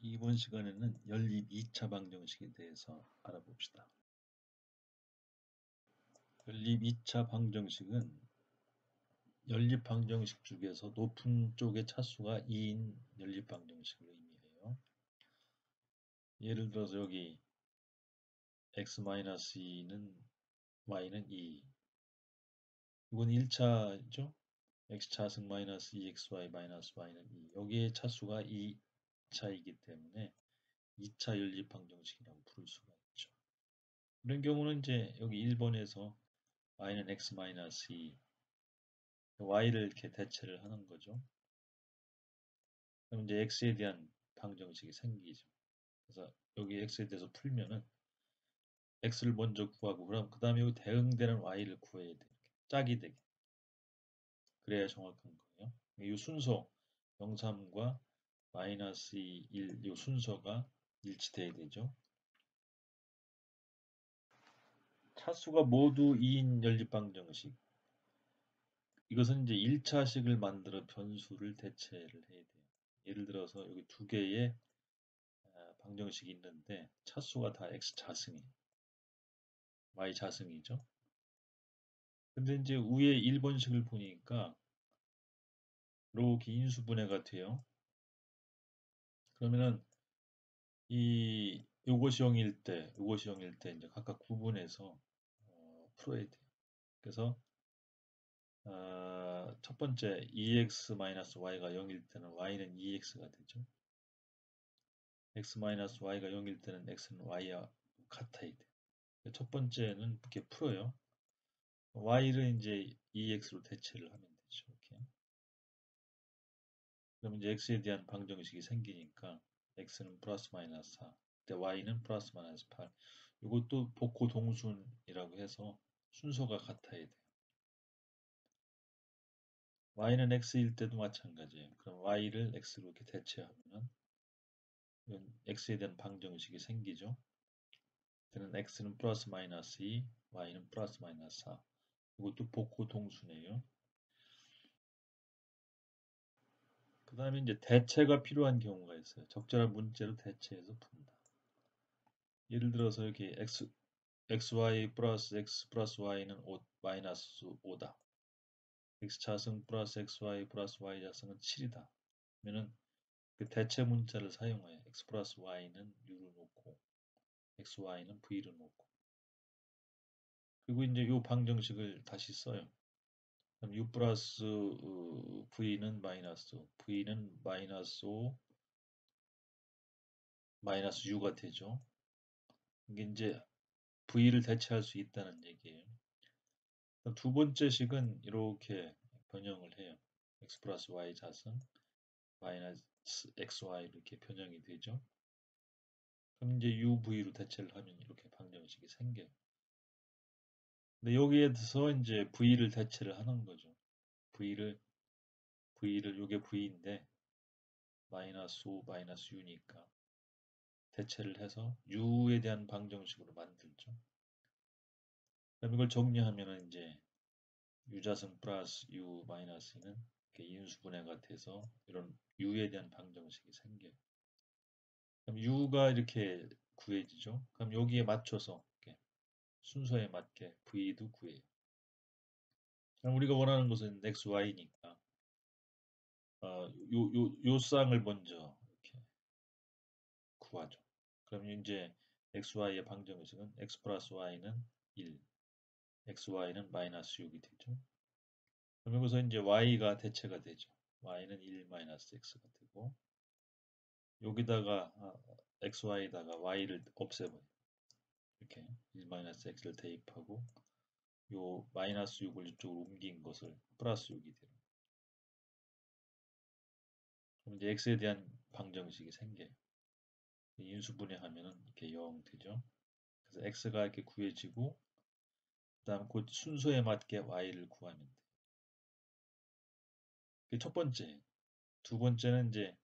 이번 시간에는 연립 2차 방정식에 대해서 알아봅시다. 연립 2차 방정식은 연립 방정식 중에서 높은 쪽의 차수가 2인 연립 방정식을 의미해요. 예를 들어서 여기 x-2는 y는 2. 이건 1차죠. x차승 마이너스 2xy 마이너스 y는 2. 여기에 차수가 2차이기 때문에 2차 연립 방정식이라고 부를 수가 있죠. 이런 경우는 이제 여기 1번에서 y는 x-2, y를 이렇게 대체를 하는 거죠. 그럼 이제 x에 대한 방정식이 생기죠. 그래서 여기 x에 대해서 풀면은 x를 먼저 구하고 그럼 그 다음에 여기 대응되는 y를 구해야 돼. 짝이 되게. 그래야 정확한 거예요. 이 순서 0,3과 마이너스 2, 1, 이 순서가 일치돼야 되죠. 차수가 모두 2인 연립 방정식. 이것은 이제 1차식을 만들어 변수를 대체를 해야 돼요. 예를 들어서 여기 두 개의 방정식이 있는데 차수가 다 x 자승이에요. y 자승이죠. 근데 이제 위에 1번식을 보니까 이렇게 인수분해가 돼요. 그러면은 요것이 0일 때, 요것이 0일 때 이제 각각 구분해서 풀어야 돼요. 그래서 첫 번째 2x-y가 0일 때는 y는 2x가 되죠. x-y가 0일 때는 x는 y와 같아야 돼요. 첫 번째는 이렇게 풀어요. y를 이제 2x로 대체를 하면 되죠. 이렇게. 그럼 이제 x에 대한 방정식이 생기니까 x는 플러스 마이너스 4, 그때 y는 플러스 마이너스 8. 이것도 복호 동순이라고 해서 순서가 같아야 돼요. y는 x일 때도 마찬가지예요. 그럼 y를 x로 이렇게 대체하면 x에 대한 방정식이 생기죠. 그때는 x는 플러스 마이너스 2, y는 플러스 마이너스 4. 이것도 복호 동순이에요. 그 다음에 이제 대체가 필요한 경우가 있어요. 적절한 문제로 대체해서 푼다. 예를 들어서 여기 xy 플러스 x 플러스 y는 5, 마이너스 5다. x차승 플러스 xy 플러스 y자승은 7이다. 그러면은 그 대체 문자를 사용해요. x 플러스 y는 u를 놓고 xy는 v를 놓고 그리고 이제 이 방정식을 다시 써요. 그럼 u 플러스 v는 마이너스 v는 마이너스 5 마이너스 u가 되죠. 이게 이제 v를 대체할 수 있다는 얘기예요. 두 번째 식은 이렇게 변형을 해요. x 플러스 y 자승 마이너스 xy 이렇게 변형이 되죠. 그럼 이제 uv로 대체를 하면 이렇게 방정식이 생겨요. 근데 여기에서 이제 v를 대체를 하는 거죠. v를 이게 v인데 마이너스 5 마이너스 u니까 대체를 해서 u에 대한 방정식으로 만들죠. 그럼 이걸 정리하면 이제 u자승 플러스 u 마이너스는 인수분해가 돼서 이런 u에 대한 방정식이 생겨요. 그럼 u가 이렇게 구해지죠. 그럼 여기에 맞춰서 이렇게 순서에 맞게 v도 구해요. 그럼 우리가 원하는 것은 x, y니까 요 쌍을 먼저 이렇게 구하죠. 그럼 이제 x, y의 방정식은 x 플러스 y는 1, x, y는 마이너스 6이 되죠. 그럼 여기서 이제 y가 대체가 되죠. y는 1 마이너스 x가 되고 여기다가 x, y에다가 y를 없애버려요. 이렇게 1 마이너스 x를 대입하고 요 마이너스 6을 이쪽으로 옮긴 것을 플러스 6이 돼요. 그럼 이제 x에 대한 방정식이 생겨요. 인수분해하면은 이렇게 0 되죠. 그래서 x가 이렇게 구해지고 그다음 그 순서에 맞게 y를 구하면 돼. 그게 첫 번째. 두 번째는 이제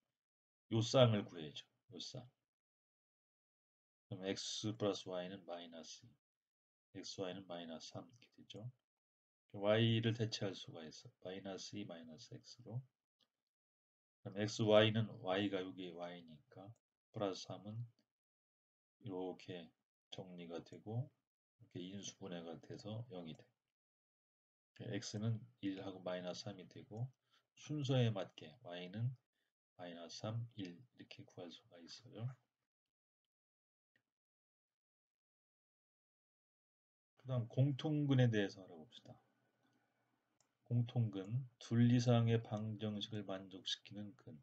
요 쌍을 구해야죠. 요 쌍. 그럼 x 플러스 y는 마이너스 2, xy는 마이너스 3 이렇게 되죠. y를 대체할 수가 있어. 마이너스 2 마이너스 x로. 그럼 xy는 y가 여기 y니까 플러스 3은 이렇게 정리가 되고 이렇게 인수분해가 돼서 0이 돼. x는 1하고 마이너스 3이 되고 순서에 맞게 y는 마이너스 3, 1 이렇게 구할 수가 있어요. 그 다음 공통근에 대해서 알아봅시다. 공통근, 둘 이상의 방정식을 만족시키는 근.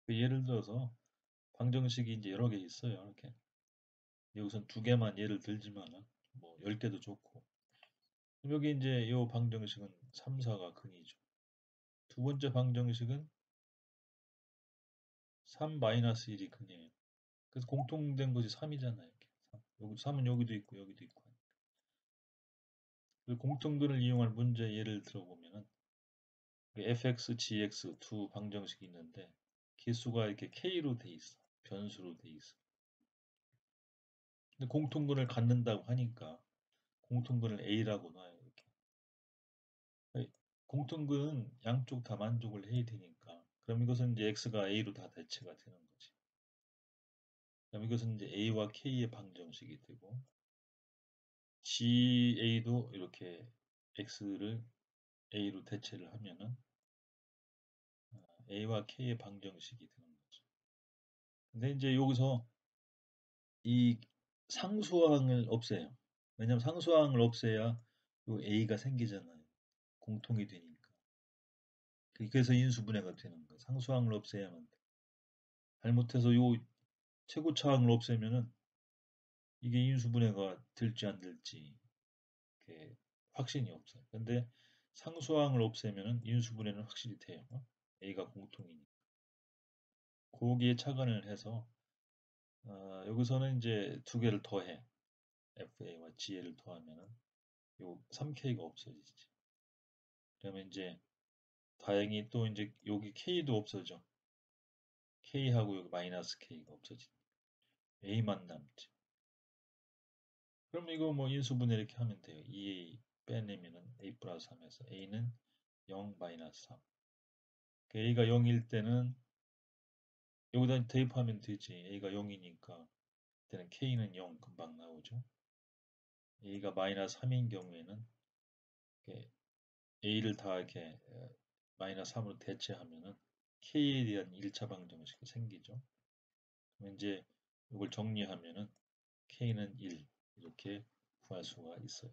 예를 들어서 방정식이 이제 여러 개 있어요. 이렇게 여기선 두 개만 예를 들지만은 뭐 10개도 좋고. 여기 이제 이 방정식은 3, 4가 근이죠. 두 번째 방정식은 3-1이 근이에요. 그래서 공통된 것이 3이잖아요. 이렇게. 여기 3은 여기도 있고 여기도 있고. 그 공통근을 이용할 문제 예를 들어보면은 fx, gx 두 방정식이 있는데 개수가 이렇게 k로 돼 있어. 변수로 돼 있어. 근데 공통근을 갖는다고 하니까 공통근을 a라고 놔요. 이렇게. 공통근은 양쪽 다 만족을 해야 되니까 그럼 이것은 이제 x가 a로 다 대체가 되는 거지. 그럼 이것은 이제 a와 k의 방정식이 되고 ga도 이렇게 x를 a로 대체를 하면은 a와 k의 방정식이 되는 거죠. 근데 이제 여기서 이 상수항을 없애요. 왜냐하면 상수항을 없애야 요 a가 생기잖아요. 공통이 되니까. 그래서 인수분해가 되는 거예요. 상수항을 없애야만 돼. 잘못해서 요 최고차항을 없애면은 이게 인수분해가 될지 안 될지 이렇게 확신이 없어요. 근데 상수항을 없애면은 인수분해는 확실히 돼요. a가 공통이니까. 거기에 착안을 해서 여기서는 이제 두 개를 더해. FA와 GA를 더하면은 요 3K가 없어지지. 그러면 이제 다행히 또 이제 여기 K도 없어져. K하고 여기 마이너스 K가 없어지. A만 남지. 그럼 이거 뭐 인수분해 이렇게 하면 돼요. 2A 빼내면은 A 플러스 3에서 A는 0 마이너스 3. A가 0일 때는 여기다 대입하면 되지. A가 0이니까 그때는 K는 0 금방 나오죠. A가 마이너스 3인 경우에는 A를 다 이렇게 마이너스 3으로 대체하면은 K에 대한 1차 방정식이 생기죠. 그럼 이제 이걸 정리하면은 K는 1 이렇게 구할 수가 있어요.